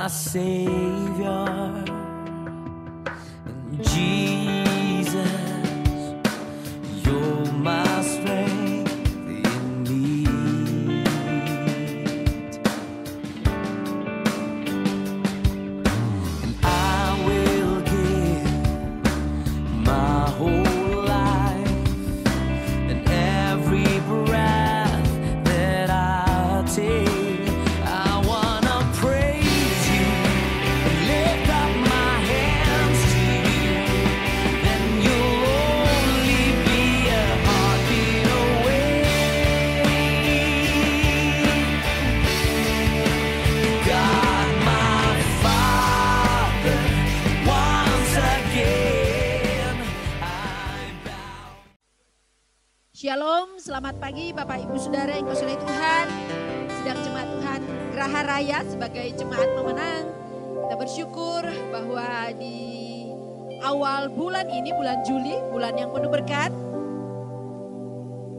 my Savior. And Jesus, you're my strength in need. And I will give my whole life and every breath that I take. I wanna praise you and lift up my hands to you. Then you'll only be a heartbeat away. God, my Father, once again I bow. Shalom, selamat pagi Bapak Ibu Saudara yang kasihi Tuhan. Sidang Jemaat Tuhan Geraha Raya sebagai jemaat pemenang. Kita bersyukur bahwa di awal bulan ini, bulan Juli, bulan yang penuh berkat.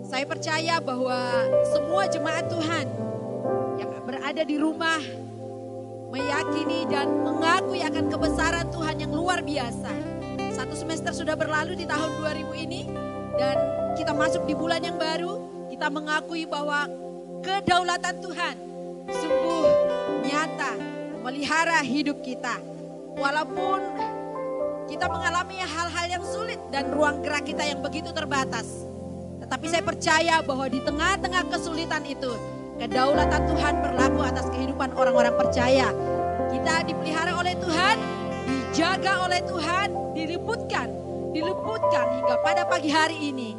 Saya percaya bahwa semua jemaat Tuhan yang berada di rumah meyakini dan mengakui akan kebesaran Tuhan yang luar biasa. Satu semester sudah berlalu di tahun 2000 ini dan kita masuk di bulan yang baru. Kita mengakui bahwa kedaulatan Tuhan sungguh nyata memelihara hidup kita. Walaupun kita mengalami hal-hal yang sulit dan ruang gerak kita yang begitu terbatas. Tetapi saya percaya bahwa di tengah-tengah kesulitan itu, kedaulatan Tuhan berlaku atas kehidupan orang-orang percaya. Kita dipelihara oleh Tuhan, dijaga oleh Tuhan, diliputkan hingga pada pagi hari ini.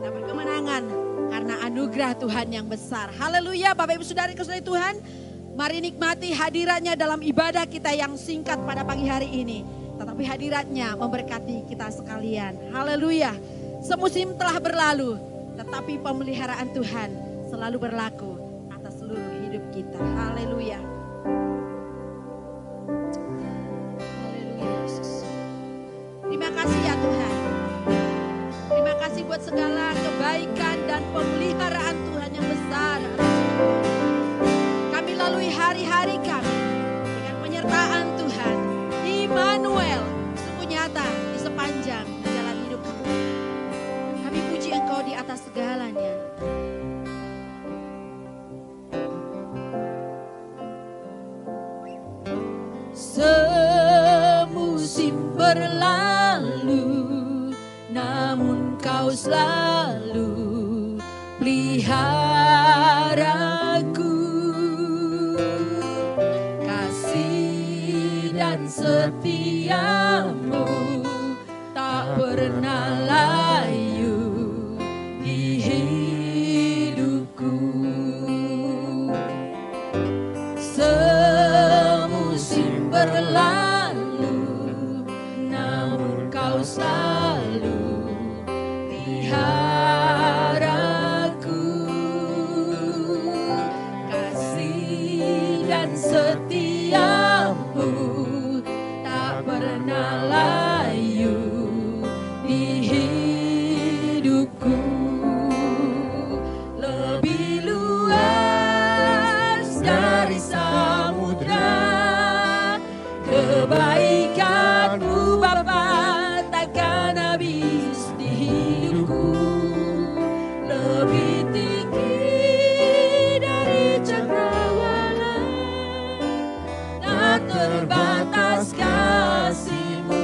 Kita berkemenangan karena anugerah Tuhan yang besar. Haleluya, Bapak Ibu Saudara yang kasihi Tuhan. Mari nikmati hadiratnya dalam ibadah kita yang singkat pada pagi hari ini. Tetapi hadiratnya memberkati kita sekalian. Haleluya. Semusim telah berlalu, tetapi pemeliharaan Tuhan selalu berlaku atas seluruh hidup kita. Haleluya. Haleluya Yesus. Terima kasih ya Tuhan. Terima kasih buat segala kebaikan dan pemeliharaan Tuhan yang besar. Kami lalui hari-hari kami dengan penyertaan Tuhan. Immanuel sungguh nyata di sepanjang jalan hidup kami. Kami puji Engkau di atas segalanya. Semusim berlalu, namun Kau selalu peliharaku. Kasih dan setiamu tak pernah layu di hidupku. Semusim berlalu, namun Kau selalu peliharaku. Kasih dan setiamu tak pernah layu di hidupku. Lebih luas dari samudra, kebaikan-Mu Bapa takkan habis di hidupku. Lebih tinggi dari cakrawala, tak terbatas kasih-Mu.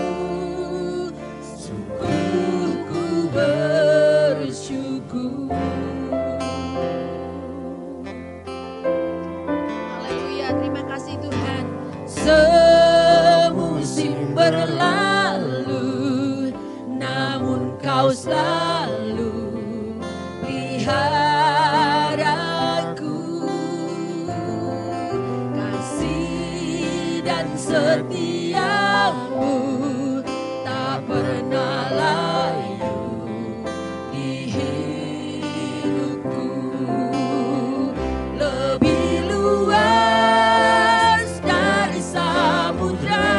Sungguh ku bersyukur. Haleluya, terima kasih Tuhan. Semusim berlalu, namun Kau selalu peliharaku. Kasih dan setiamu tak pernah layu di hidupku. Lebih luas dari samudra,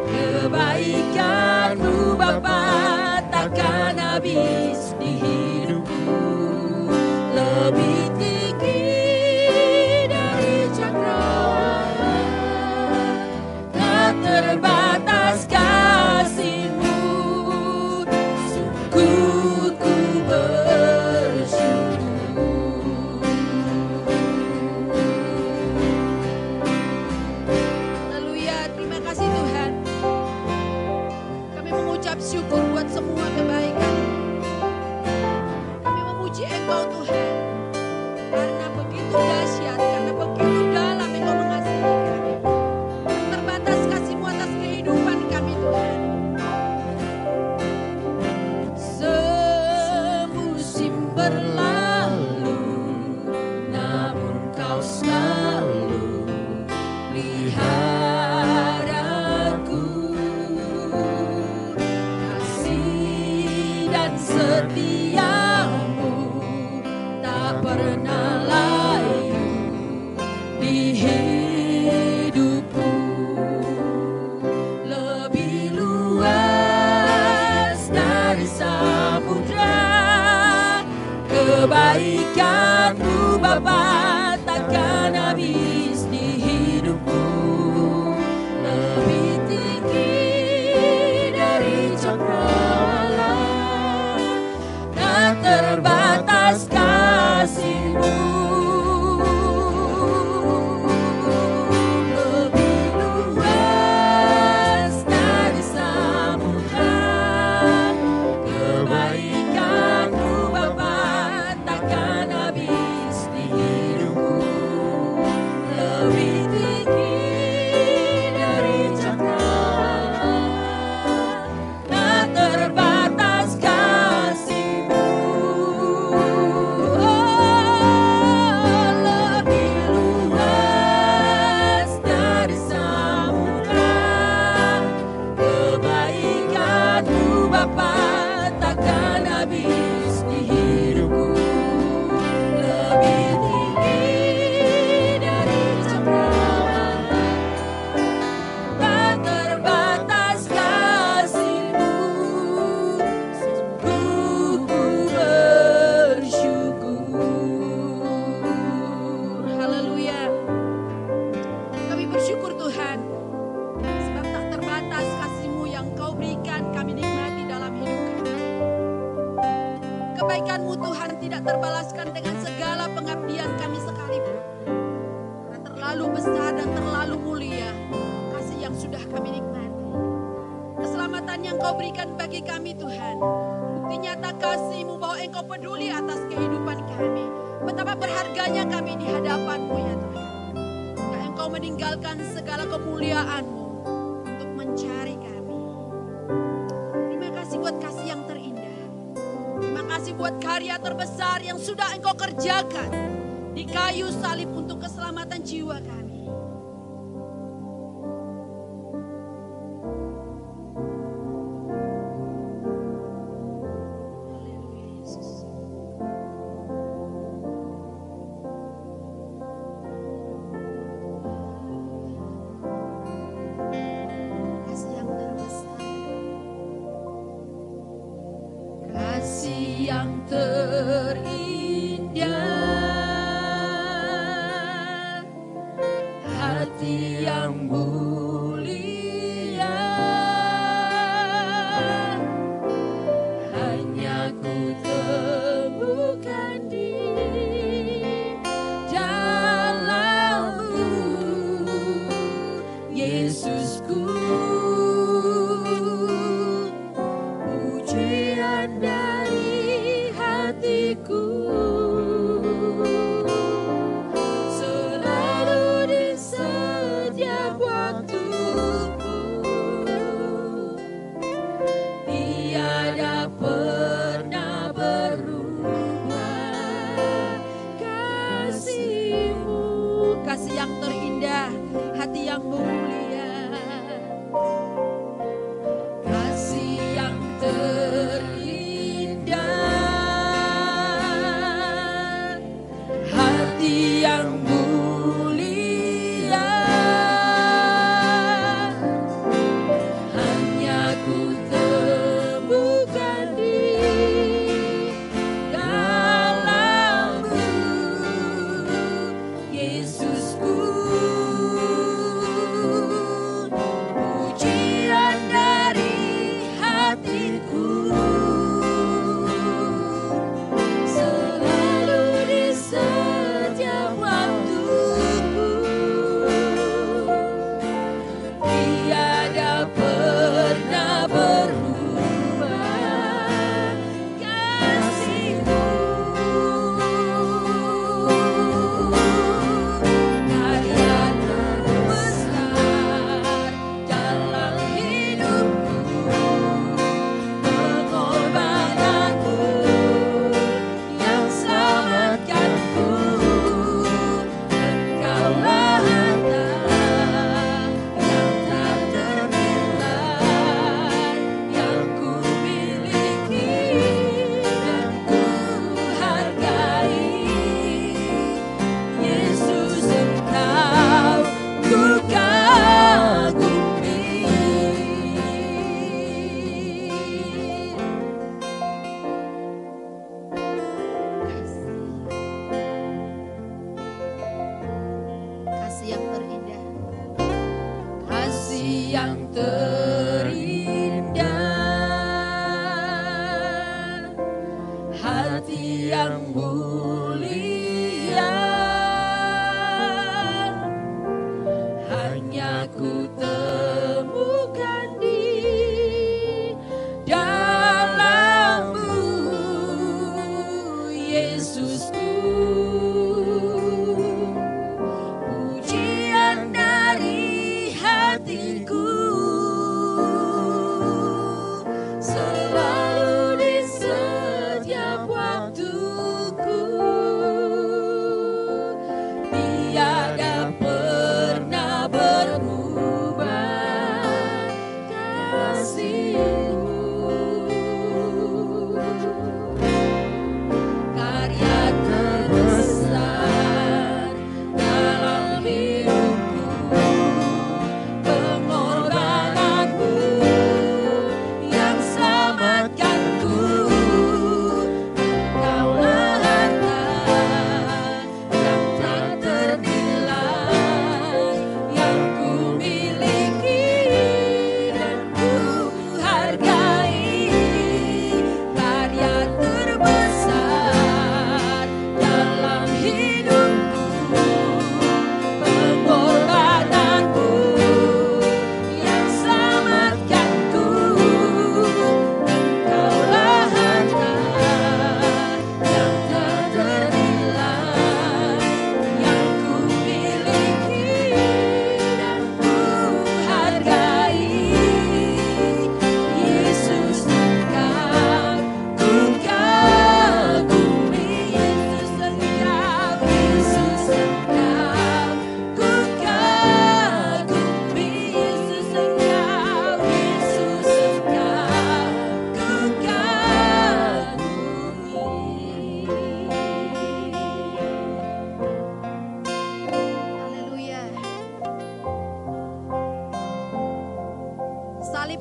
kebaikan-Mu Bapa takkan habis di hidupku. Lebih tinggi dari cakrawala, Engkau berikan bagi kami Tuhan. Bukti nyata kasih-Mu bahwa Engkau peduli atas kehidupan kami. Betapa berharganya kami di hadapan-Mu ya Tuhan. Karena Engkau meninggalkan segala kemuliaan-Mu untuk mencari kami. Terima kasih buat kasih yang terindah. Terima kasih buat karya terbesar yang sudah Engkau kerjakan di kayu salib untuk keselamatan jiwa kami.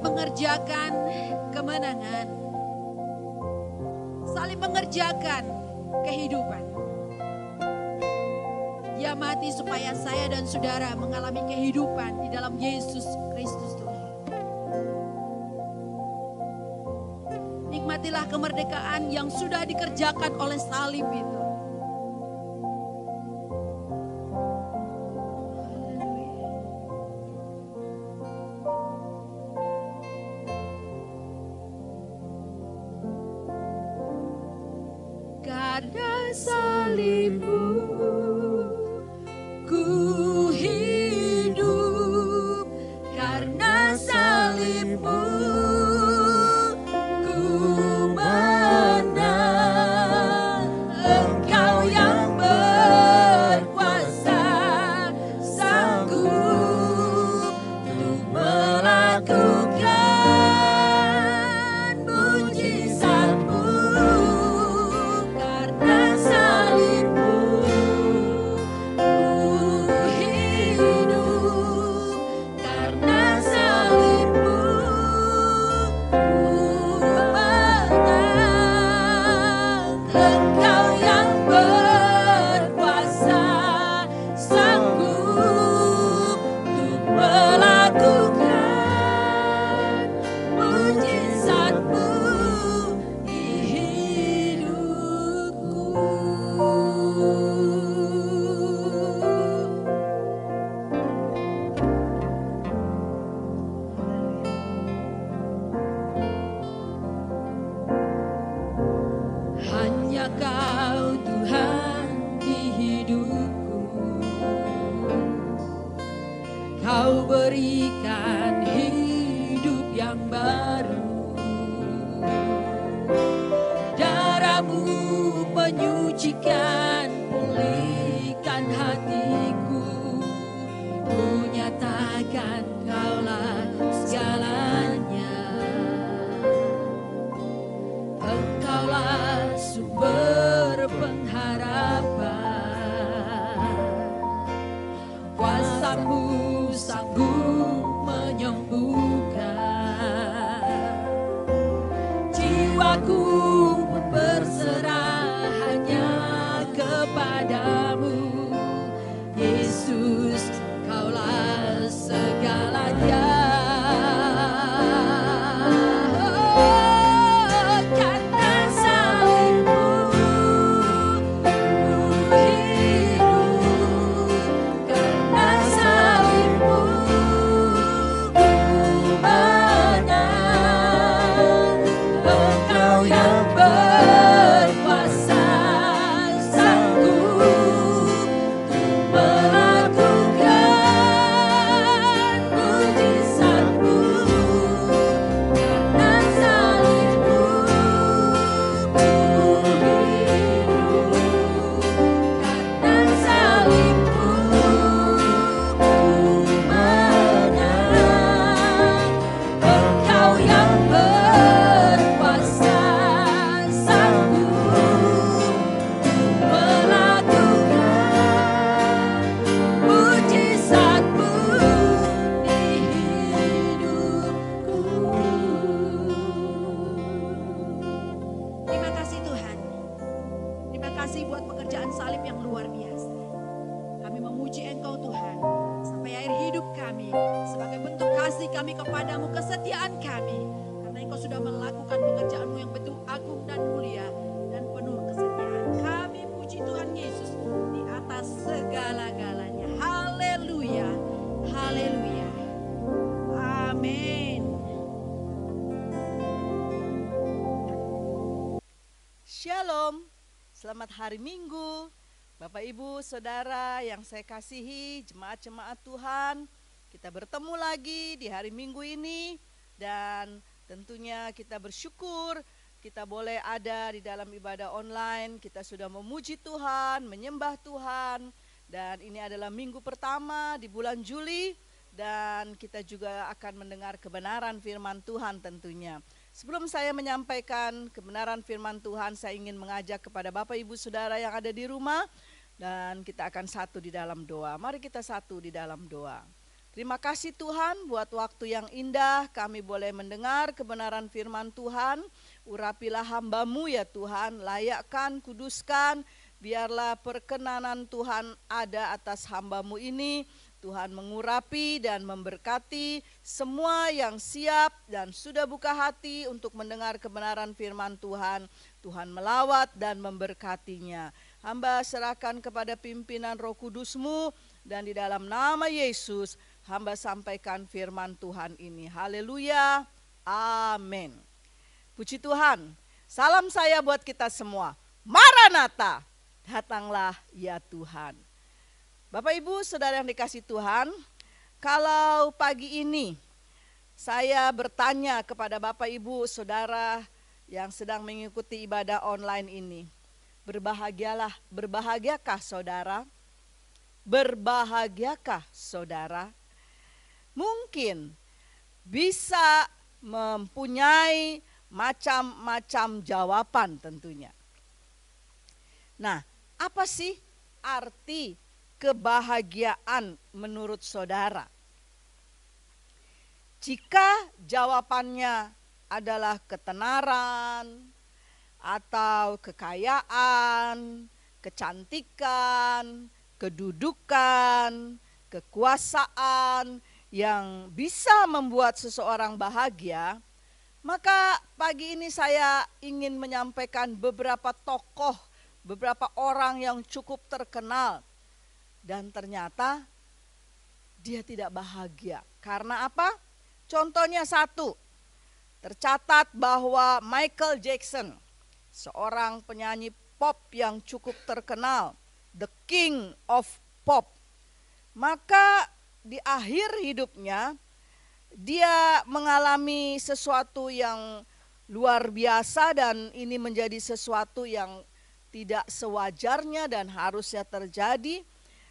mengerjakan kemenangan. Salib mengerjakan kehidupan. Dia mati supaya saya dan saudara mengalami kehidupan di dalam Yesus Kristus Tuhan. Nikmatilah kemerdekaan yang sudah dikerjakan oleh salib itu. Karena salibmu ku hidup, karena salibmu ku menang. Engkau yang berkuasa, sanggup untuk melakukan mujizat-Mu. Karena salibmu ku hidup, karena salibmu ku menang. Engkau yang berkuasa, sanggup untuk melakukan mujizat-Mu di hidupku. Hanya Kau Tuhan di hidupku. Kau berikan hidup yang baru. Darah-Mu menyucikan, pulihkan hatiku. Ku nyatakan Kaulah segalanya. Engkaulah sumber pengharapan. Kuasa-Mu sanggup menyembuhkan. Jiwaku pun berserah hanya kepadamu. Yesus, Kaulah segalanya. Oh, karena salibmu ku hidup, karena salibmu ku menang. Engkau yang berkuasa, sanggup untuk melakukan mujizat-Mu. Karena salibmu ku hidup, karena salibmu ku menang. Engkau yang berkuasa, sanggup untuk melakukan mujizat-Mu di hidupku. Terima kasih Tuhan. Terima kasih buat pekerjaan salib yang luar biasa. Kami memuji Engkau Tuhan sampai akhir hidup kami. Sebagai bentuk kasih kami kepadamu, kesetiaan kami. Karena Engkau sudah melakukan pekerjaan-Mu yang betul agung dan mulia dan penuh kesetiaan. Kami puji Tuhan Yesus di atas segala-galanya. Haleluya. Haleluya. Amin. Shalom, selamat hari Minggu. Bapak Ibu Saudara yang saya kasihi, jemaat-jemaat Tuhan, kita bertemu lagi di hari Minggu ini. Dan tentunya kita bersyukur kita boleh ada di dalam ibadah online. Kita sudah memuji Tuhan, menyembah Tuhan. Dan ini adalah minggu pertama di bulan Juli. Dan kita juga akan mendengar kebenaran firman Tuhan tentunya. Sebelum saya menyampaikan kebenaran firman Tuhan, saya ingin mengajak kepada Bapak Ibu Saudara yang ada di rumah, dan kita akan satu di dalam doa. Mari kita satu di dalam doa. Terima kasih Tuhan buat waktu yang indah kami boleh mendengar kebenaran firman Tuhan. Urapilah hamba-Mu ya Tuhan, layakkan, kuduskan, biarlah perkenanan Tuhan ada atas hamba-Mu ini. Tuhan mengurapi dan memberkati semua yang siap dan sudah buka hati untuk mendengar kebenaran firman Tuhan. Tuhan melawat dan memberkatinya. Hamba serahkan kepada pimpinan Roh Kudus-Mu, dan di dalam nama Yesus hamba sampaikan firman Tuhan ini. Haleluya, amin. Puji Tuhan. Salam saya buat kita semua. Maranatha, datanglah ya Tuhan. Bapak Ibu Saudara yang dikasih Tuhan, kalau pagi ini saya bertanya kepada Bapak Ibu Saudara yang sedang mengikuti ibadah online ini, berbahagiakah saudara? Berbahagiakah saudara? Mungkin bisa mempunyai macam-macam jawaban tentunya. Nah, apa sih arti kebahagiaan menurut saudara? Jika jawabannya adalah ketenaran atau kekayaan, kecantikan, kedudukan, kekuasaan yang bisa membuat seseorang bahagia, maka pagi ini saya ingin menyampaikan beberapa tokoh, beberapa orang yang cukup terkenal, dan ternyata dia tidak bahagia. Karena apa? Contohnya satu, tercatat bahwa Michael Jackson, seorang penyanyi pop yang cukup terkenal, the king of pop, maka di akhir hidupnya dia mengalami sesuatu yang luar biasa, dan ini menjadi sesuatu yang tidak sewajarnya dan harusnya terjadi.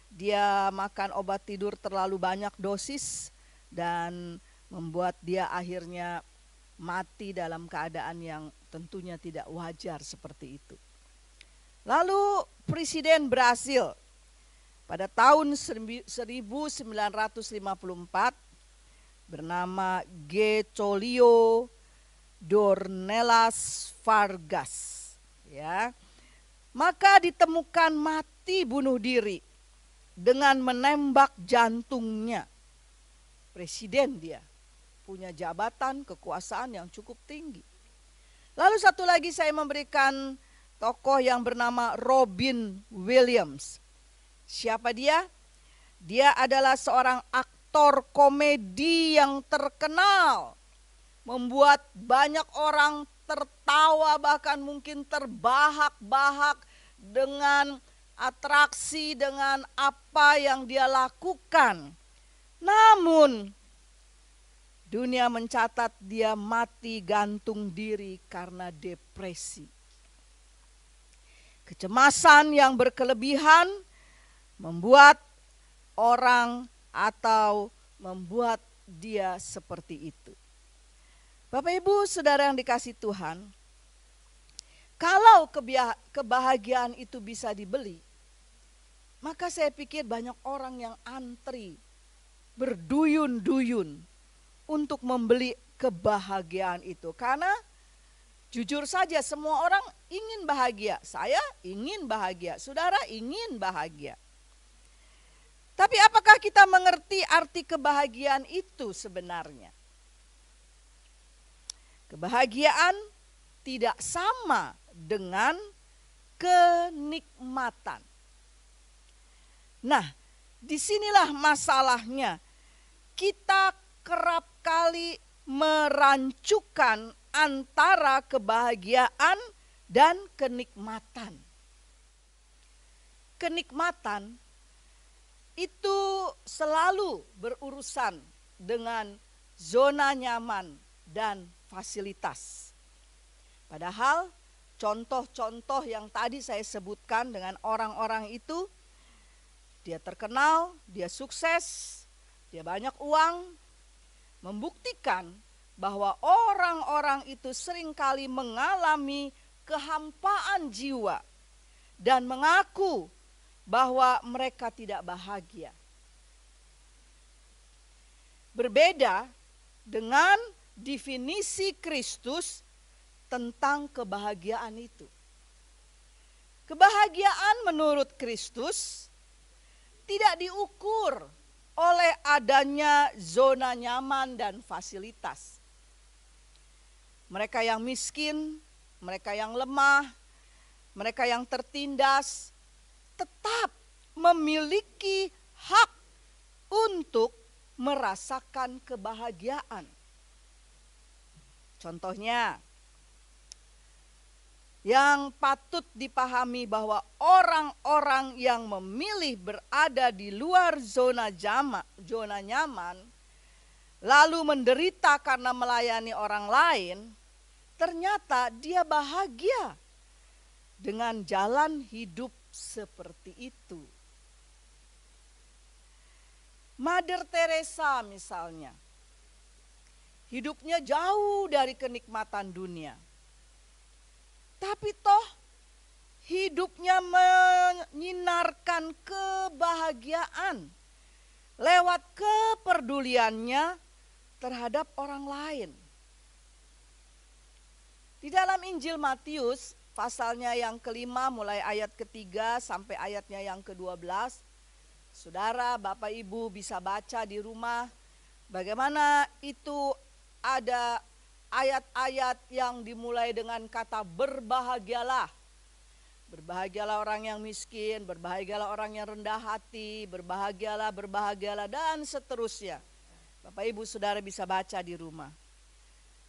Dia makan obat tidur terlalu banyak dosis dan membuat dia akhirnya mati dalam keadaan yang tentunya tidak wajar seperti itu. Lalu Presiden Brasil pada tahun 1954 bernama Getulio Dornelas Vargas, ya. Maka ditemukan mati bunuh diri dengan menembak jantungnya. Presiden dia, punya jabatan kekuasaan yang cukup tinggi. Lalu satu lagi saya memberikan tokoh yang bernama Robin Williams. Siapa dia? Dia adalah seorang aktor komedi yang terkenal, membuat banyak orang tertawa, bahkan mungkin terbahak-bahak dengan atraksi, dengan apa yang dia lakukan. Namun dunia mencatat dia mati gantung diri karena depresi. Kecemasan yang berkelebihan membuat orang atau membuat dia seperti itu. Bapak Ibu Saudara yang dikasih Tuhan, kalau kebahagiaan itu bisa dibeli, maka saya pikir banyak orang yang antri berduyun-duyun untuk membeli kebahagiaan itu. Karena jujur saja semua orang ingin bahagia. Saya ingin bahagia, saudara ingin bahagia. Tapi apakah kita mengerti arti kebahagiaan itu sebenarnya? Kebahagiaan tidak sama dengan kenikmatan. Nah, disinilah masalahnya. Kita kerap kali merancukan antara kebahagiaan dan kenikmatan. Kenikmatan itu selalu berurusan dengan zona nyaman dan fasilitas. Padahal contoh-contoh yang tadi saya sebutkan dengan orang-orang itu, dia terkenal, dia sukses, dia banyak uang, membuktikan bahwa orang-orang itu seringkali mengalami kehampaan jiwa dan mengaku bahwa mereka tidak bahagia. berbeda dengan definisi Kristus tentang kebahagiaan itu. Kebahagiaan menurut Kristus tidak diukur oleh adanya zona nyaman dan fasilitas. Mereka yang miskin, mereka yang lemah, mereka yang tertindas tetap memiliki hak untuk merasakan kebahagiaan. Contohnya, yang patut dipahami bahwa orang-orang yang memilih berada di luar zona nyaman, lalu menderita karena melayani orang lain, ternyata dia bahagia dengan jalan hidup seperti itu. Mother Teresa misalnya, hidupnya jauh dari kenikmatan dunia. Tapi toh hidupnya menyinarkan kebahagiaan lewat kepeduliannya terhadap orang lain. Di dalam Injil Matius pasalnya yang kelima mulai ayat ketiga sampai ayatnya yang ke-12. Saudara, Bapak Ibu bisa baca di rumah bagaimana itu ada ayat-ayat yang dimulai dengan kata berbahagialah. Berbahagialah orang yang miskin, berbahagialah orang yang rendah hati, berbahagialah, dan seterusnya. Bapak Ibu Saudara bisa baca di rumah.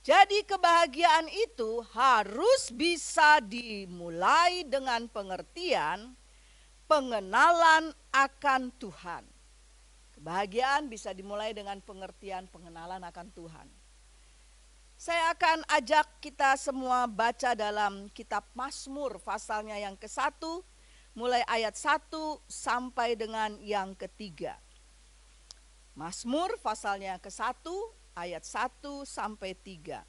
Jadi kebahagiaan itu harus bisa dimulai dengan pengertian, pengenalan akan Tuhan. Kebahagiaan bisa dimulai dengan pengertian, pengenalan akan Tuhan. Saya akan ajak kita semua baca dalam kitab Mazmur pasalnya yang ke-1, mulai ayat 1 sampai dengan yang ke-3. Mazmur pasalnya ke-1, ayat 1 sampai 3.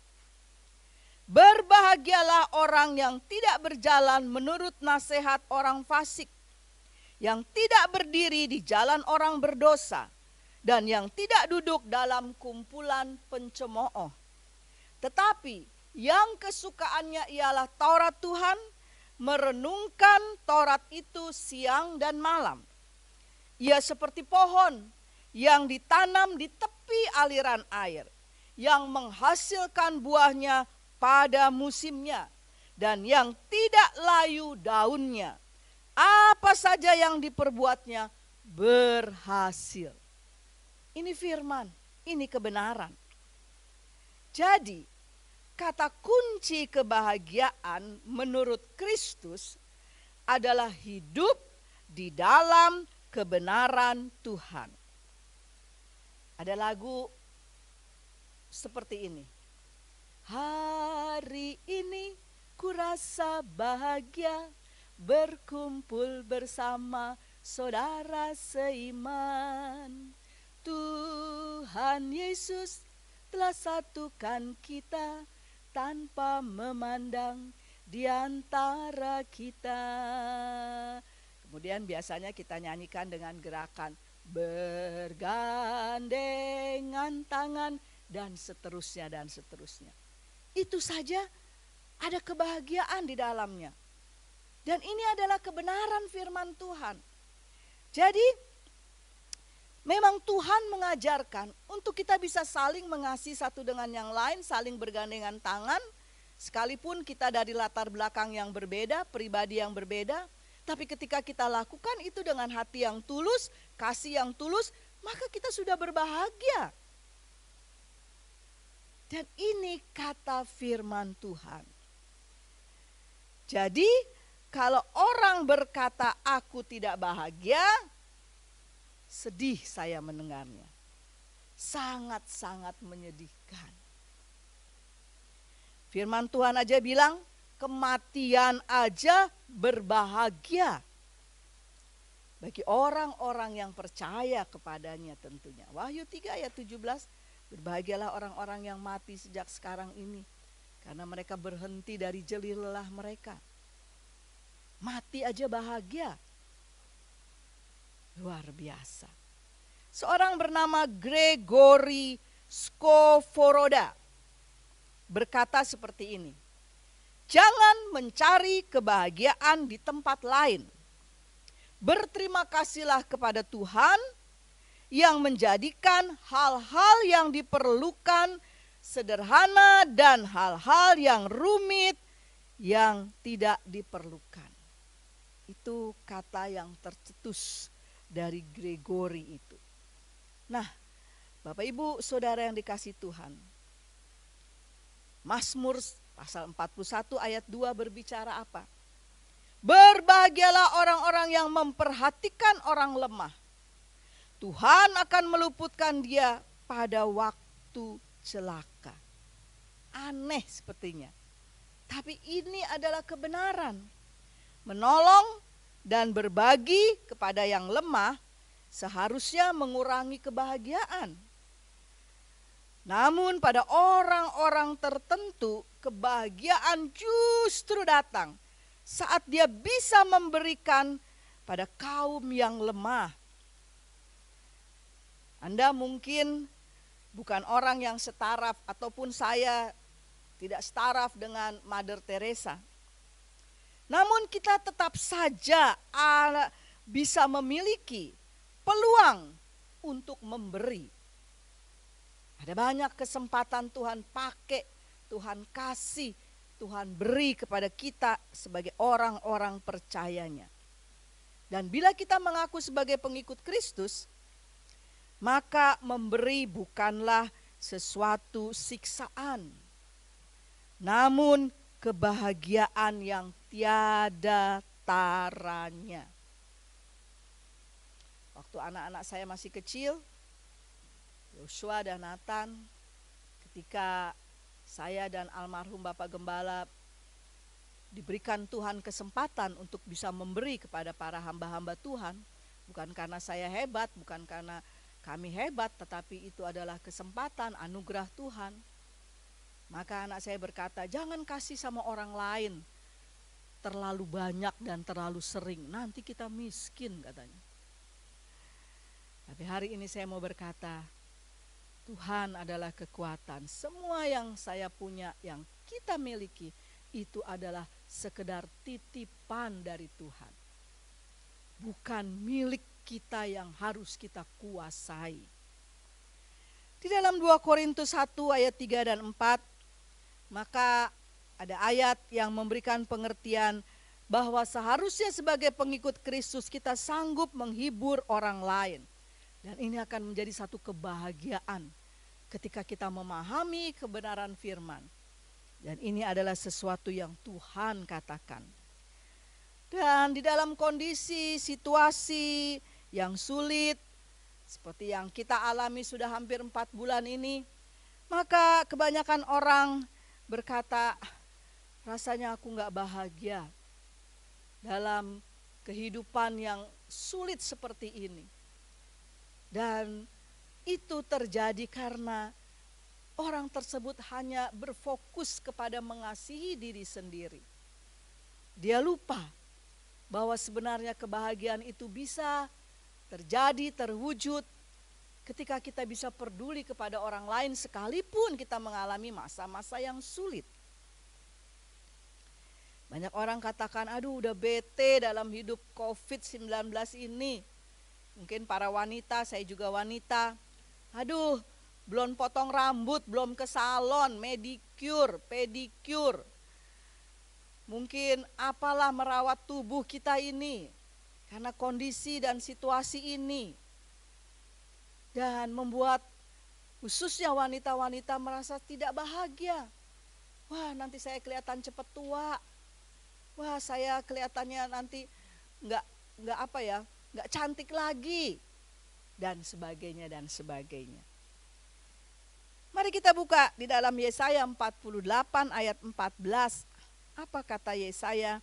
Berbahagialah orang yang tidak berjalan menurut nasihat orang fasik, yang tidak berdiri di jalan orang berdosa, dan yang tidak duduk dalam kumpulan pencemooh. Tetapi yang kesukaannya ialah Taurat Tuhan, merenungkan Taurat itu siang dan malam. Ia seperti pohon yang ditanam di tepi aliran air, yang menghasilkan buahnya pada musimnya, dan yang tidak layu daunnya. Apa saja yang diperbuatnya berhasil. Ini firman, ini kebenaran. Jadi, kata kunci kebahagiaan menurut Kristus adalah hidup di dalam kebenaran Tuhan. Ada lagu seperti ini. Hari ini ku rasa bahagia berkumpul bersama saudara seiman. Tuhan Yesus telah satukan kita tanpa memandang di antara kita. Kemudian biasanya kita nyanyikan dengan gerakan bergandengan tangan dan seterusnya dan seterusnya. Itu saja ada kebahagiaan di dalamnya. Dan ini adalah kebenaran firman Tuhan. Jadi memang Tuhan mengajarkan untuk kita bisa saling mengasihi satu dengan yang lain, saling bergandengan tangan, sekalipun kita dari latar belakang yang berbeda, pribadi yang berbeda, tapi ketika kita lakukan itu dengan hati yang tulus, kasih yang tulus, maka kita sudah berbahagia. Dan ini kata firman Tuhan. Jadi kalau orang berkata aku tidak bahagia, sedih saya mendengarnya. Sangat-sangat menyedihkan. Firman Tuhan aja bilang, kematian aja berbahagia. Bagi orang-orang yang percaya kepadanya tentunya. Wahyu 3 ayat 17, berbahagialah orang-orang yang mati sejak sekarang ini. Karena mereka berhenti dari jelih lelah mereka. Mati aja bahagia. Luar biasa. seorang bernama Gregory Skovoroda berkata seperti ini. Jangan mencari kebahagiaan di tempat lain. Berterima kasihlah kepada Tuhan yang menjadikan hal-hal yang diperlukan sederhana dan hal-hal yang rumit yang tidak diperlukan. Itu kata yang tercetus dari Gregory itu. Nah, Bapak Ibu Saudara yang dikasihi Tuhan, Mazmur pasal 41 ayat 2 berbicara apa? Berbahagialah orang-orang yang memperhatikan orang lemah. Tuhan akan meluputkan dia pada waktu celaka. Aneh sepertinya. Tapi ini adalah kebenaran. Menolong dan berbagi kepada yang lemah seharusnya mengurangi kebahagiaan. Namun pada orang-orang tertentu kebahagiaan justru datang saat dia bisa memberikan pada kaum yang lemah. Anda mungkin bukan orang yang setaraf ataupun saya tidak setaraf dengan Mother Teresa. Namun kita tetap saja bisa memiliki peluang untuk memberi. Ada banyak kesempatan Tuhan pakai, Tuhan kasih, Tuhan beri kepada kita sebagai orang-orang percayanya. Dan bila kita mengaku sebagai pengikut Kristus, maka memberi bukanlah sesuatu siksaan, namun kebahagiaan yang tiada taranya. Waktu anak-anak saya masih kecil, Yosua dan Nathan, ketika saya dan almarhum Bapak Gembala diberikan Tuhan kesempatan untuk bisa memberi kepada para hamba-hamba Tuhan, bukan karena saya hebat, bukan karena kami hebat, tetapi itu adalah kesempatan, anugerah Tuhan. Maka anak saya berkata, jangan kasih sama orang lain terlalu banyak dan terlalu sering, nanti kita miskin katanya. Tapi hari ini saya mau berkata, Tuhan adalah kekuatan. Semua yang saya punya, yang kita miliki, itu adalah sekedar titipan dari Tuhan. Bukan milik kita yang harus kita kuasai. Di dalam 2 Korintus 1 ayat 3 dan 4, maka ada ayat yang memberikan pengertian bahwa seharusnya sebagai pengikut Kristus kita sanggup menghibur orang lain. Dan ini akan menjadi satu kebahagiaan ketika kita memahami kebenaran firman. Dan ini adalah sesuatu yang Tuhan katakan. Dan di dalam kondisi, situasi yang sulit, seperti yang kita alami sudah hampir 4 bulan ini, maka kebanyakan orang berkata, rasanya aku gak bahagia dalam kehidupan yang sulit seperti ini. Dan itu terjadi karena orang tersebut hanya berfokus kepada mengasihi diri sendiri. Dia lupa bahwa sebenarnya kebahagiaan itu bisa terjadi, terwujud ketika kita bisa peduli kepada orang lain sekalipun kita mengalami masa-masa yang sulit. Banyak orang katakan, aduh udah bete dalam hidup COVID-19 ini. Mungkin para wanita, saya juga wanita. Aduh, belum potong rambut, belum ke salon, medicure, pedicure. Mungkin apalah merawat tubuh kita ini karena kondisi dan situasi ini. Dan membuat khususnya wanita-wanita merasa tidak bahagia. Wah, nanti saya kelihatan cepat tua. Wah, saya kelihatannya nanti nggak cantik lagi. Dan sebagainya dan sebagainya. Mari kita buka di dalam Yesaya 48 ayat 14. Apa kata Yesaya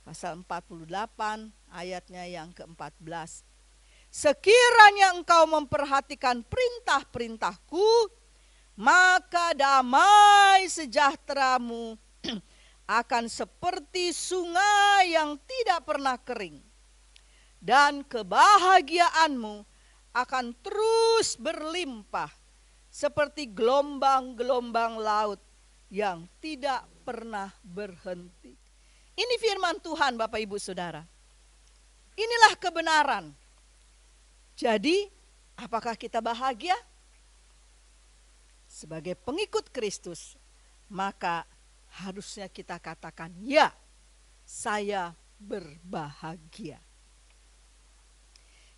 pasal 48 ayatnya yang ke-14. Sekiranya engkau memperhatikan perintah-perintahku, maka damai sejahteramu akan seperti sungai yang tidak pernah kering. Dan kebahagiaanmu akan terus berlimpah seperti gelombang-gelombang laut yang tidak pernah berhenti. Ini firman Tuhan Bapak Ibu Saudara. Inilah kebenaran. Jadi, apakah kita bahagia? Sebagai pengikut Kristus, maka harusnya kita katakan, ya, saya berbahagia.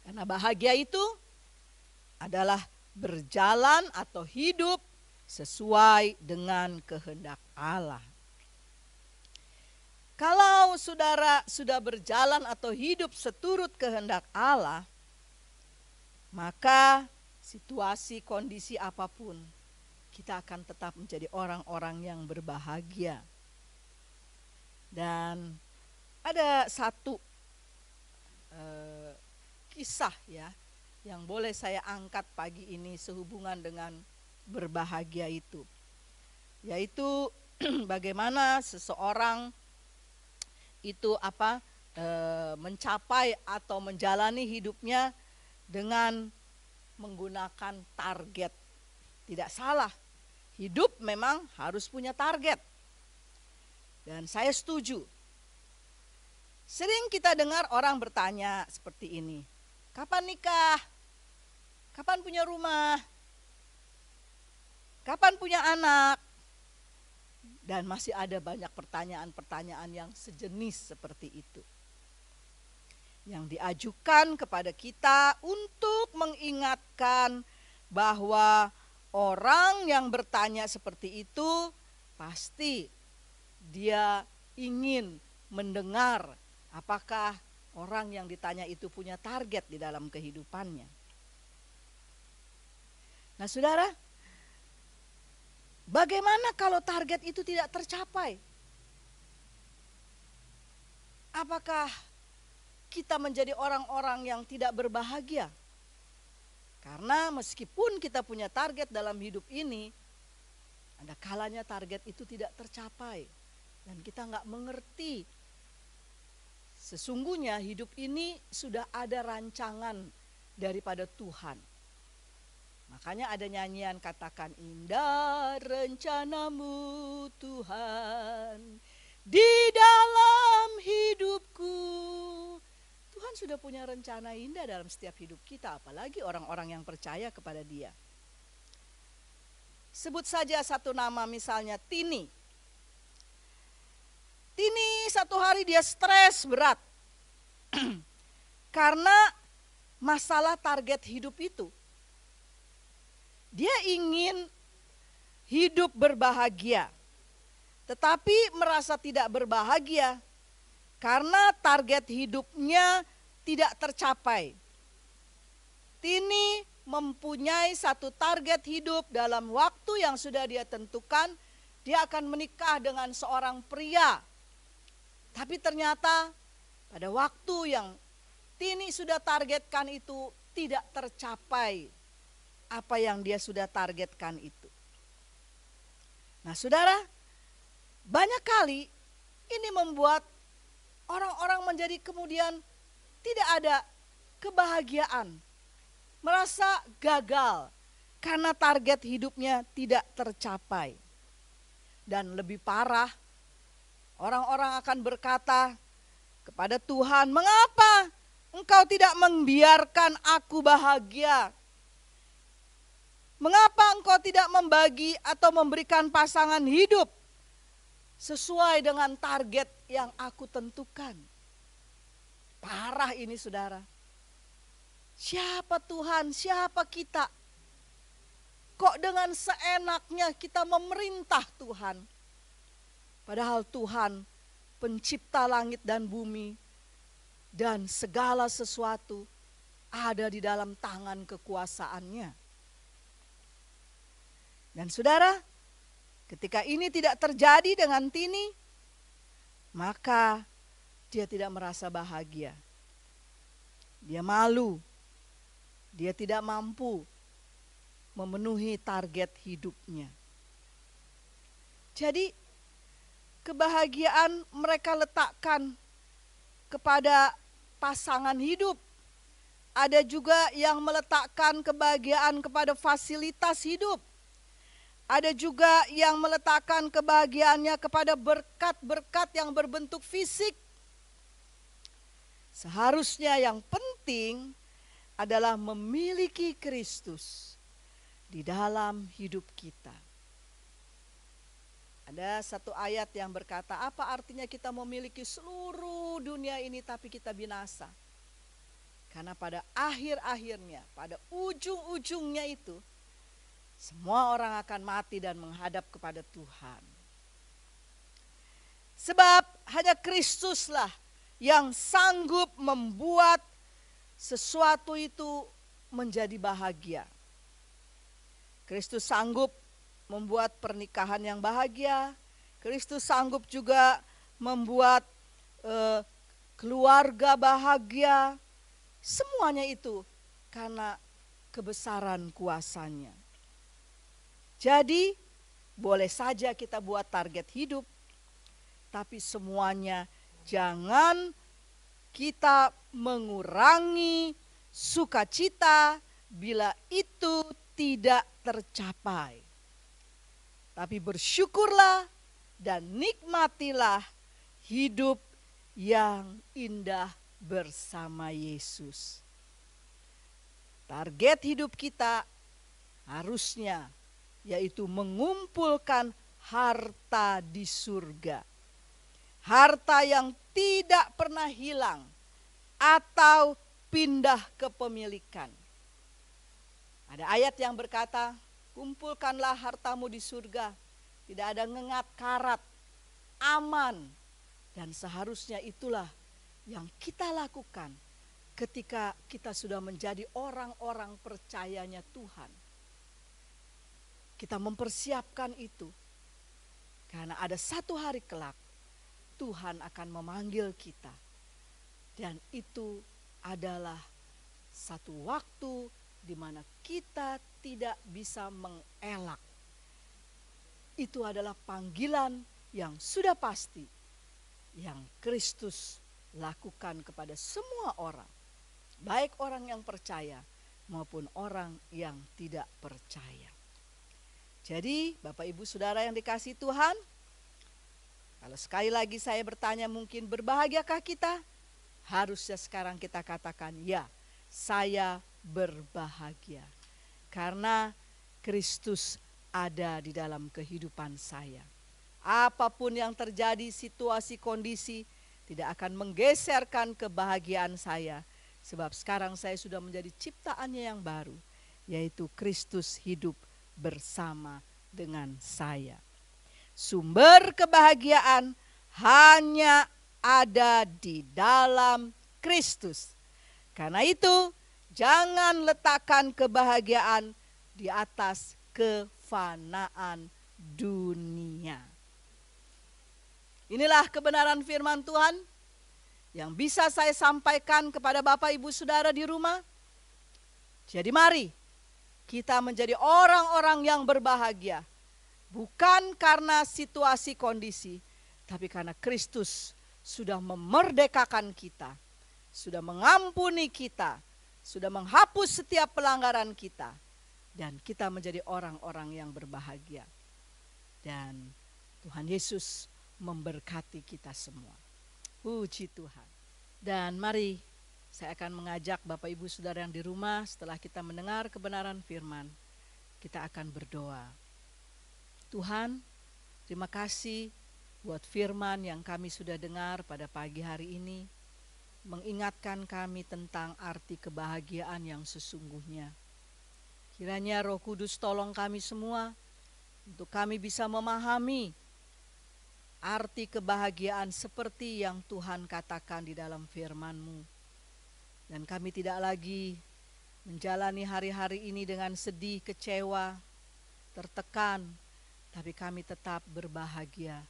Karena bahagia itu adalah berjalan atau hidup sesuai dengan kehendak Allah. Kalau saudara sudah berjalan atau hidup seturut kehendak Allah, maka situasi, kondisi apapun, kita akan tetap menjadi orang-orang yang berbahagia. Dan ada satu kisah ya yang boleh saya angkat pagi ini sehubungan dengan berbahagia itu. Yaitu bagaimana seseorang itu mencapai atau menjalani hidupnya dengan menggunakan target. Tidak salah, hidup memang harus punya target. Dan saya setuju. Sering kita dengar orang bertanya seperti ini, kapan nikah? Kapan punya rumah? Kapan punya anak? Dan masih ada banyak pertanyaan-pertanyaan yang sejenis seperti itu, yang diajukan kepada kita untuk mengingatkan bahwa orang yang bertanya seperti itu pasti dia ingin mendengar apakah orang yang ditanya itu punya target di dalam kehidupannya. Nah saudara, bagaimana kalau target itu tidak tercapai? Apakah kita menjadi orang-orang yang tidak berbahagia? Karena meskipun kita punya target dalam hidup ini, ada kalanya target itu tidak tercapai. Dan kita nggak mengerti. Sesungguhnya hidup ini sudah ada rancangan daripada Tuhan. Makanya ada nyanyian katakan, indah rencanamu Tuhan di dalam hidupku. Tuhan sudah punya rencana indah dalam setiap hidup kita, apalagi orang-orang yang percaya kepada Dia. Sebut saja satu nama, misalnya Tini. Tini satu hari dia stres berat karena masalah target hidup itu. Dia ingin hidup berbahagia, tetapi merasa tidak berbahagia karena target hidupnya tidak tercapai. Tini mempunyai satu target hidup dalam waktu yang sudah dia tentukan. Dia akan menikah dengan seorang pria. Tapi ternyata pada waktu yang Tini sudah targetkan itu tidak tercapai apa yang dia sudah targetkan itu. Nah saudara, banyak kali ini membuat orang-orang menjadi kemudian tidak ada kebahagiaan, merasa gagal karena target hidupnya tidak tercapai. Dan lebih parah, orang-orang akan berkata kepada Tuhan, mengapa Engkau tidak membiarkan aku bahagia? Mengapa Engkau tidak membagi atau memberikan pasangan hidup sesuai dengan target yang aku tentukan? Parah ini saudara. Siapa Tuhan, siapa kita? Kok dengan seenaknya kita memerintah Tuhan? Padahal Tuhan pencipta langit dan bumi dan segala sesuatu ada di dalam tangan kekuasaannya. Dan saudara, ketika ini tidak terjadi dengan Tini, maka dia tidak merasa bahagia. Dia malu, dia tidak mampu memenuhi target hidupnya. Jadi kebahagiaan mereka letakkan kepada pasangan hidup, ada juga yang meletakkan kebahagiaan kepada fasilitas hidup. Ada juga yang meletakkan kebahagiaannya kepada berkat-berkat yang berbentuk fisik. Seharusnya yang penting adalah memiliki Kristus di dalam hidup kita. Ada satu ayat yang berkata, apa artinya kita memiliki seluruh dunia ini tapi kita binasa? Karena pada akhir-akhirnya, pada ujung-ujungnya itu, semua orang akan mati dan menghadap kepada Tuhan. Sebab hanya Kristuslah yang sanggup membuat sesuatu itu menjadi bahagia. Kristus sanggup membuat pernikahan yang bahagia. Kristus sanggup juga membuat keluarga bahagia. Semuanya itu karena kebesaran kuasanya. Jadi boleh saja kita buat target hidup, tapi semuanya jangan kita mengurangi sukacita bila itu tidak tercapai. Tapi bersyukurlah dan nikmatilah hidup yang indah bersama Yesus. Target hidup kita harusnya yaitu mengumpulkan harta di surga. Harta yang tidak pernah hilang atau pindah kepemilikan. Ada ayat yang berkata, kumpulkanlah hartamu di surga. Tidak ada ngengat karat, aman. Dan seharusnya itulah yang kita lakukan ketika kita sudah menjadi orang-orang percayanya Tuhan. Kita mempersiapkan itu. Karena ada satu hari kelak Tuhan akan memanggil kita. Dan itu adalah satu waktu di mana kita tidak bisa mengelak. Itu adalah panggilan yang sudah pasti yang Kristus lakukan kepada semua orang. Baik orang yang percaya maupun orang yang tidak percaya. Jadi Bapak Ibu Saudara yang dikasihi Tuhan, kalau sekali lagi saya bertanya mungkin berbahagiakah kita? Harusnya sekarang kita katakan ya, saya berbahagia. Karena Kristus ada di dalam kehidupan saya. Apapun yang terjadi, situasi, kondisi tidak akan menggeserkan kebahagiaan saya. Sebab sekarang saya sudah menjadi ciptaannya yang baru, yaitu Kristus hidup bersama dengan saya. Sumber kebahagiaan hanya ada di dalam Kristus. Karena itu jangan letakkan kebahagiaan di atas kefanaan dunia. Inilah kebenaran firman Tuhan yang bisa saya sampaikan kepada Bapak Ibu Saudara di rumah. Jadi mari kita menjadi orang-orang yang berbahagia. Bukan karena situasi kondisi, tapi karena Kristus sudah memerdekakan kita. Sudah mengampuni kita. Sudah menghapus setiap pelanggaran kita. Dan kita menjadi orang-orang yang berbahagia. Dan Tuhan Yesus memberkati kita semua. Puji Tuhan. Dan mari saya akan mengajak Bapak Ibu Saudara yang di rumah, setelah kita mendengar kebenaran firman, kita akan berdoa. Tuhan, terima kasih buat firman yang kami sudah dengar pada pagi hari ini, mengingatkan kami tentang arti kebahagiaan yang sesungguhnya. Kiranya Roh Kudus tolong kami semua untuk kami bisa memahami arti kebahagiaan seperti yang Tuhan katakan di dalam firman-Mu. Dan kami tidak lagi menjalani hari-hari ini dengan sedih, kecewa, tertekan, tapi kami tetap berbahagia.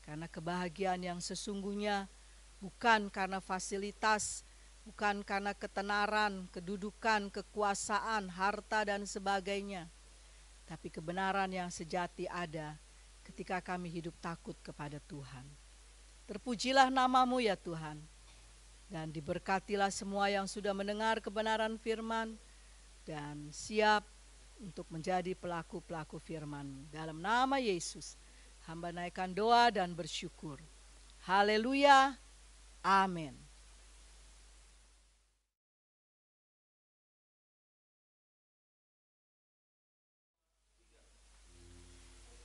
Karena kebahagiaan yang sesungguhnya bukan karena fasilitas, bukan karena ketenaran, kedudukan, kekuasaan, harta dan sebagainya. Tapi kebenaran yang sejati ada ketika kami hidup takut kepada Tuhan. Terpujilah nama-Mu ya Tuhan. Dan diberkatilah semua yang sudah mendengar kebenaran firman dan siap untuk menjadi pelaku-pelaku firman. Dalam nama Yesus, hamba naikkan doa dan bersyukur. Haleluya, amin.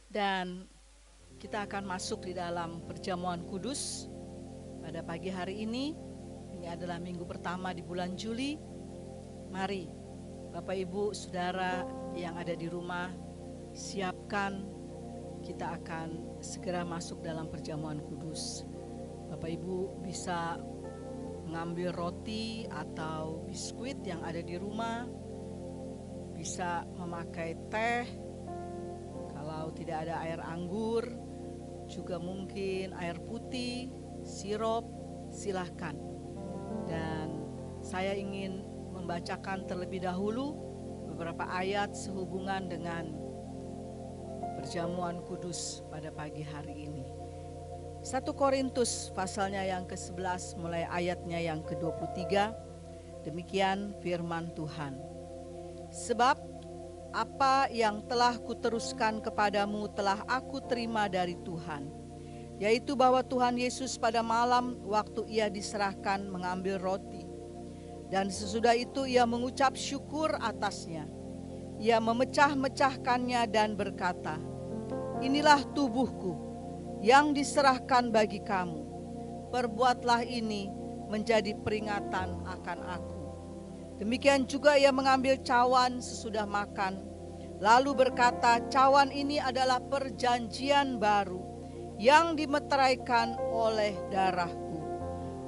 Dan kita akan masuk di dalam perjamuan kudus pada pagi hari ini. Ini adalah minggu pertama di bulan Juli. Mari Bapak Ibu Saudara yang ada di rumah, siapkan, kita akan segera masuk dalam perjamuan kudus. Bapak Ibu bisa mengambil roti atau biskuit yang ada di rumah, bisa memakai teh, kalau tidak ada air anggur, juga mungkin air putih, sirup, silahkan. Dan saya ingin membacakan terlebih dahulu beberapa ayat sehubungan dengan perjamuan kudus pada pagi hari ini. 1 Korintus pasalnya yang ke-11 mulai ayatnya yang ke-23. Demikian firman Tuhan. Sebab apa yang telah kuteruskan kepadamu telah aku terima dari Tuhan, yaitu bahwa Tuhan Yesus pada malam waktu ia diserahkan mengambil roti, dan sesudah itu ia mengucap syukur atasnya. Ia memecah-mecahkannya dan berkata, inilah tubuhku yang diserahkan bagi kamu. Perbuatlah ini menjadi peringatan akan aku. Demikian juga ia mengambil cawan sesudah makan, lalu berkata, cawan ini adalah perjanjian baru yang dimeteraikan oleh darahku.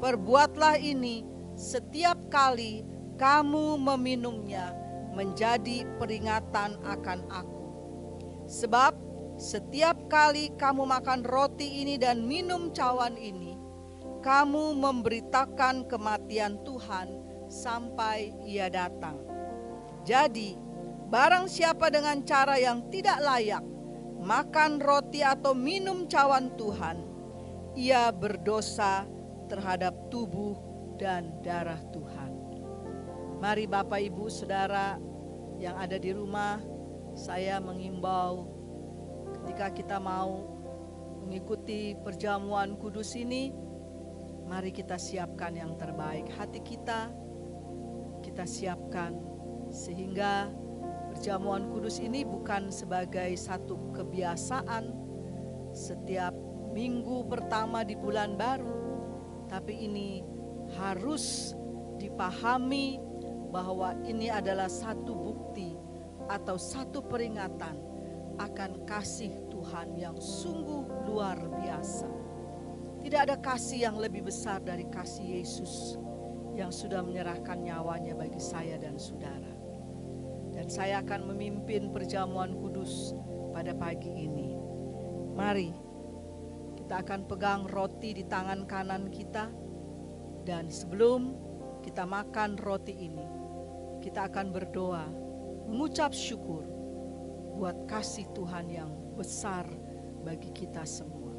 Perbuatlah ini setiap kali kamu meminumnya menjadi peringatan akan aku. Sebab setiap kali kamu makan roti ini dan minum cawan ini, kamu memberitakan kematian Tuhan sampai ia datang. Jadi, barang siapa dengan cara yang tidak layak makan roti atau minum cawan Tuhan, ia berdosa terhadap tubuh dan darah Tuhan. Mari Bapak Ibu Saudara yang ada di rumah, saya mengimbau ketika kita mau mengikuti perjamuan kudus ini, mari kita siapkan yang terbaik. Hati kita siapkan sehingga perjamuan kudus ini bukan sebagai satu kebiasaan setiap minggu pertama di bulan baru, tapi ini harus dipahami bahwa ini adalah satu bukti atau satu peringatan akan kasih Tuhan yang sungguh luar biasa. Tidak ada kasih yang lebih besar dari kasih Yesus yang sudah menyerahkan nyawanya bagi saya dan saudara. Dan saya akan memimpin perjamuan kudus pada pagi ini. Mari kita akan pegang roti di tangan kanan kita. Dan sebelum kita makan roti ini, kita akan berdoa, mengucap syukur buat kasih Tuhan yang besar bagi kita semua.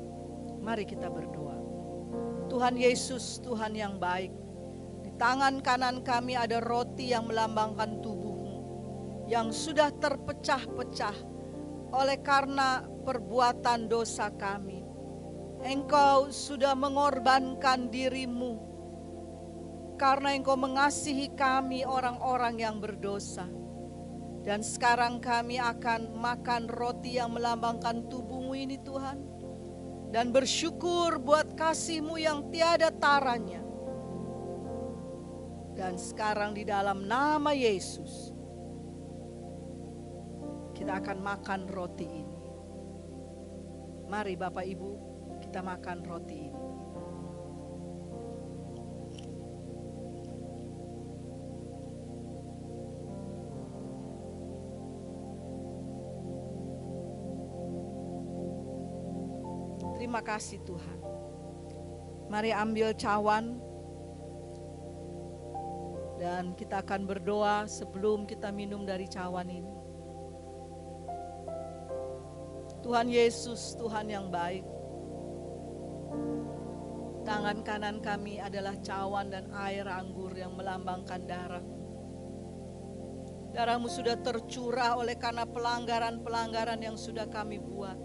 Mari kita berdoa. Tuhan Yesus, Tuhan yang baik, di tangan kanan kami ada roti yang melambangkan tubuh-Mu yang sudah terpecah-pecah oleh karena perbuatan dosa kami. Engkau sudah mengorbankan diri-Mu karena Engkau mengasihi kami orang-orang yang berdosa. Dan sekarang kami akan makan roti yang melambangkan tubuh-Mu ini Tuhan, dan bersyukur buat kasih-Mu yang tiada taranya. Dan sekarang di dalam nama Yesus, kita akan makan roti ini. Mari Bapak Ibu, kita makan roti ini. Terima kasih Tuhan. Mari ambil cawan. Dan kita akan berdoa sebelum kita minum dari cawan ini. Tuhan Yesus, Tuhan yang baik. Tangan kanan kami adalah cawan dan air anggur yang melambangkan darah-Mu. Darah-Mu sudah tercurah oleh karena pelanggaran-pelanggaran yang sudah kami buat.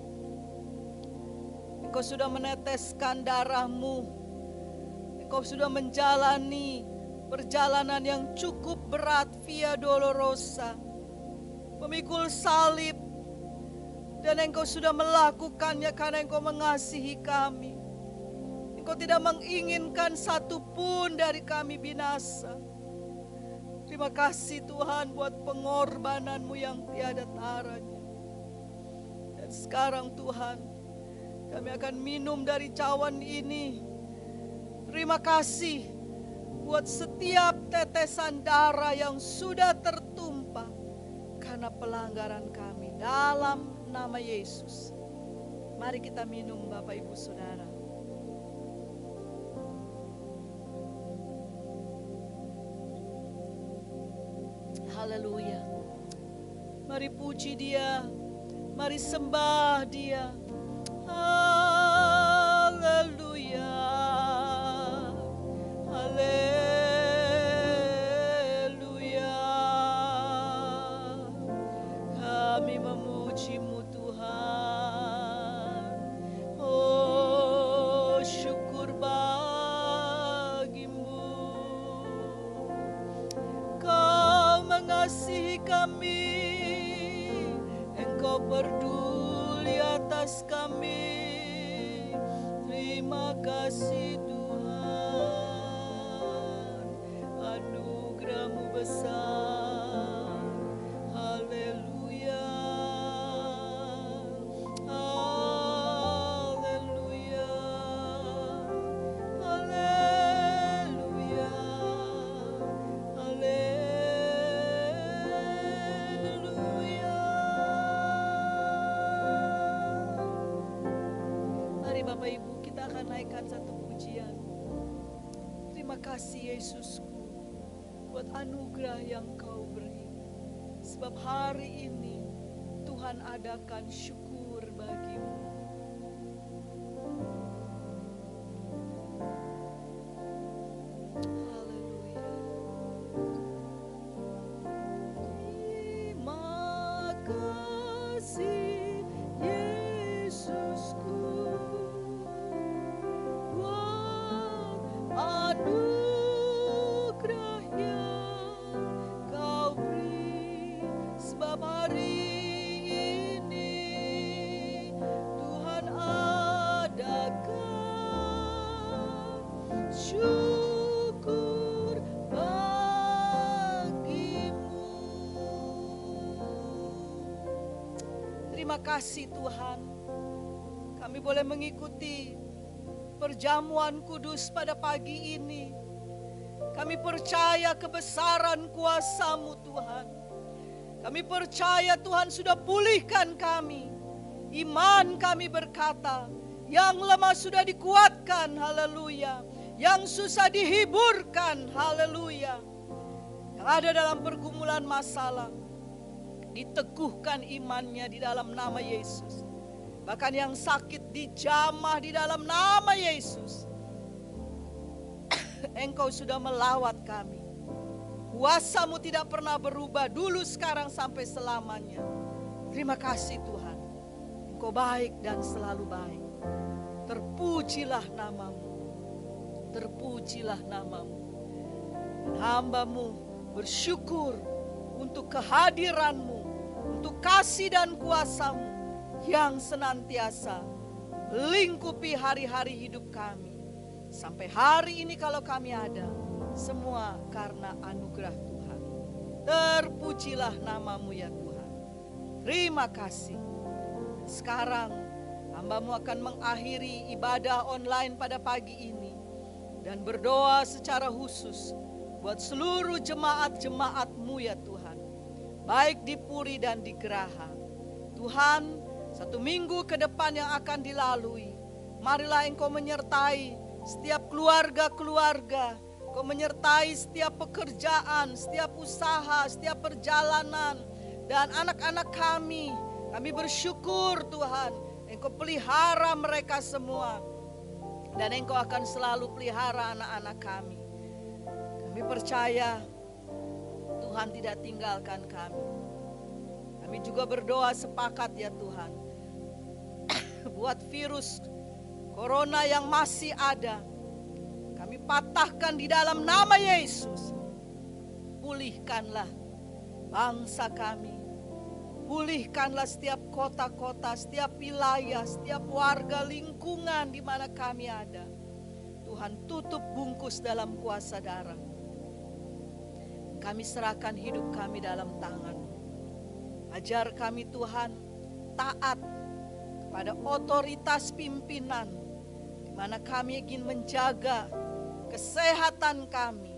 Engkau sudah meneteskan darah-Mu. Engkau sudah menjalani perjalanan yang cukup berat via dolorosa, memikul salib. Dan Engkau sudah melakukannya karena Engkau mengasihi kami. Engkau tidak menginginkan satupun dari kami binasa. Terima kasih Tuhan buat pengorbanan-Mu yang tiada taranya. Dan sekarang Tuhan, kami akan minum dari cawan ini. Terima kasih buat setiap tetesan darah yang sudah tertumpah karena pelanggaran kami. Dalam nama Yesus. Mari kita minum Bapak Ibu Saudara. Haleluya. Mari puji Dia. Mari sembah Dia. Haleluya. Haleluya. Kami memuji-Mu Tuhan. Oh, syukur bagi-Mu. Kau mengasihi kami. Engkau peduli atas kami. Terima kasih Tuhan, anugerah-Mu besar. Haleluya. Haleluya. Haleluya. Haleluya. Mari Bapak Ibu, kita akan naikkan satu pujian. Terima kasih Yesusku buat anugerah yang Kau beri. Sebab hari ini Tuhan adakan syukur bagi-Mu. Haleluya. Terima kasih Yesusku buat anugerah yang Kau beri. Sebab hari ini Tuhan adakan syukur bagi-Mu. Terima kasih Tuhan, kami boleh mengikuti perjamuan kudus pada pagi ini. Kami percaya kebesaran kuasa-Mu Tuhan. Kami percaya Tuhan sudah pulihkan kami. Iman kami berkata, yang lemah sudah dikuatkan, haleluya. Yang susah dihiburkan, haleluya. Yang ada dalam pergumulan masalah, diteguhkan imannya di dalam nama Yesus. Bahkan yang sakit dijamah di dalam nama Yesus. Engkau sudah melawat kami. Kuasa-Mu tidak pernah berubah, dulu, sekarang, sampai selamanya. Terima kasih Tuhan. Engkau baik dan selalu baik. Terpujilah nama-Mu. Terpujilah nama-Mu. Dan hamba-Mu bersyukur untuk kehadiran-Mu, untuk kasih dan kuasa-Mu yang senantiasa melingkupi hari-hari hidup kami. Sampai hari ini kalau kami ada, semua karena anugerah Tuhan. Terpujilah nama-Mu ya Tuhan. Terima kasih. Sekarang hamba-Mu akan mengakhiri ibadah online pada pagi ini. Dan berdoa secara khusus buat seluruh jemaat-jemaat-Mu ya Tuhan. Baik di Puri dan di Geraha. Tuhan, satu minggu ke depan yang akan dilalui, marilah Engkau menyertai setiap keluarga-keluarga. Engkau menyertai setiap pekerjaan, setiap usaha, setiap perjalanan. Dan anak-anak kami bersyukur Tuhan, Engkau pelihara mereka semua. Dan Engkau akan selalu pelihara anak-anak kami. Kami percaya Tuhan tidak tinggalkan kami. Kami juga berdoa sepakat ya Tuhan. Buat virus corona yang masih ada, kami patahkan di dalam nama Yesus. Pulihkanlah bangsa kami. Pulihkanlah setiap kota-kota, setiap wilayah, setiap warga lingkungan di mana kami ada. Tuhan, tutup bungkus dalam kuasa darah. Kami serahkan hidup kami dalam tangan-Mu. Ajar kami Tuhan taat kepada otoritas pimpinan, di mana kami ingin menjaga kesehatan kami.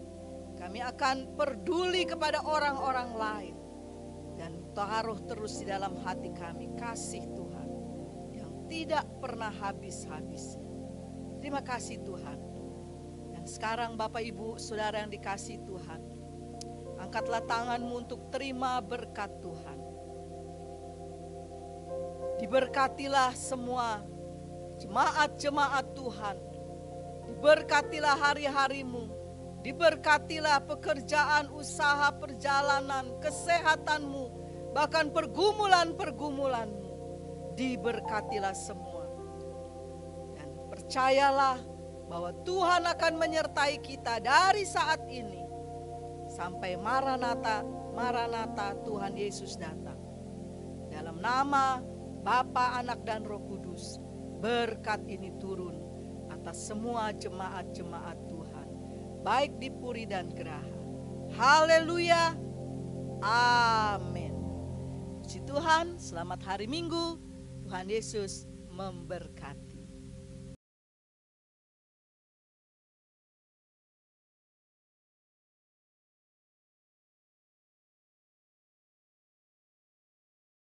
Kami akan peduli kepada orang-orang lain. Dan taruh terus di dalam hati kami kasih Tuhan yang tidak pernah habis-habisnya. Terima kasih Tuhan. Dan sekarang Bapak Ibu Saudara yang dikasihi Tuhan, angkatlah tanganmu untuk terima berkat Tuhan. Diberkatilah semua jemaat-jemaat Tuhan. Diberkatilah hari-harimu. Diberkatilah pekerjaan, usaha, perjalanan, kesehatanmu, bahkan pergumulan-pergumulanmu. Diberkatilah semua. Dan percayalah bahwa Tuhan akan menyertai kita dari saat ini sampai Maranatha, Tuhan Yesus datang. Dalam nama Bapa, Anak, dan Roh Kudus, berkat ini turun atas semua jemaat-jemaat Tuhan, baik di Puri dan Geraha. Haleluya. Amin. Puji Tuhan, selamat hari Minggu. Tuhan Yesus memberkati.